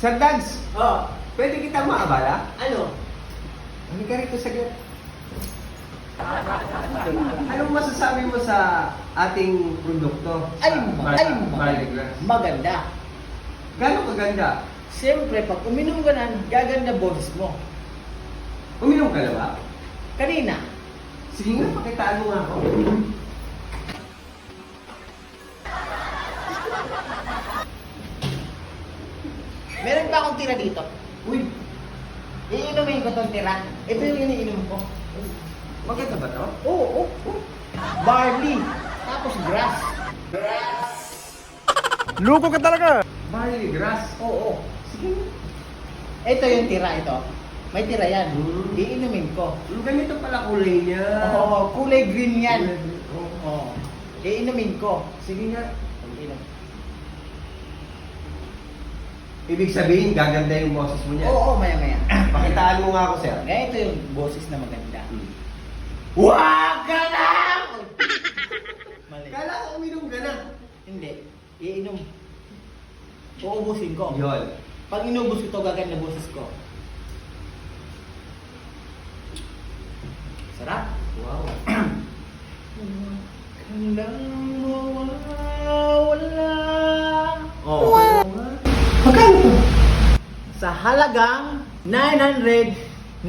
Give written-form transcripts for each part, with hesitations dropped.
Sir Dags, Oh, pwede kitang maabala? ano? Ano ka rito saglit? Anong masasabi mo sa ating produkto? Barley grass. Maganda. Gano'ng kaganda? Siyempre, pag uminom ka na, gaganda boses mo. Uminom ka na ba? Kanina, Sige nga, pakitaan mo nga ako. meron pa akong tira dito. Uy, Iinumin ko tong tira. Ito yung iniinom ko. maganda ba to? Oo, barley. Tapos grass. Luko ka talaga! Barley grass. Oo. Sige. Ito yung tira ito. May tira yan. Hmm. Iinumin ko. Ang ganito pala kulay niya. Oo, kulay green yan. Oo. Oo. Iinumin ko. Sige nga. Inom. Ibig sabihin, gaganda yung boses mo niya. Oo, maya-maya. Pakitaan mo nga ako, sir. Ito yung boses na maganda. Hmm. Wag ka na! Mali. Kala ko uminom ka na. Hindi. Iinom. Uubusin ko. Yun. Pag inubos ko ito, gaganda boses ko. Sarap. Wow. Kailang mawawala. Oh. Magkano to? Sa halagang 999.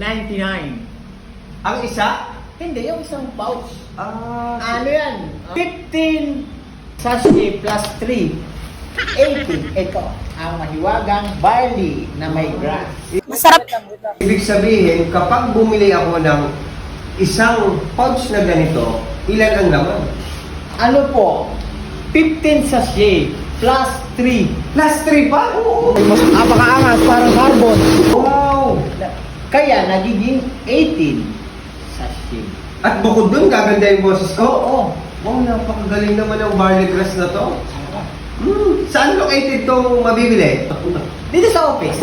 Ang isa? Hindi, yung isang pouch. Ah, Ano yan? 15 sachet plus 3. 80. Ito, ang mahiwagang barley na may grass. Masarap. ibig sabihin, kapag bumili ako ng isang pouch na ganito, ilan ang laman? Ano po? 15 sachet plus 3. Plus 3 pa? Oo. Napakaangas, parang carbon. Wow! Kaya nagiging 18 sachet. At bukod dun, gaganda yung boses ko? Oo. Wow, napakagaling naman ng barley grass na to. Saan located itong mabibili? Dito sa office.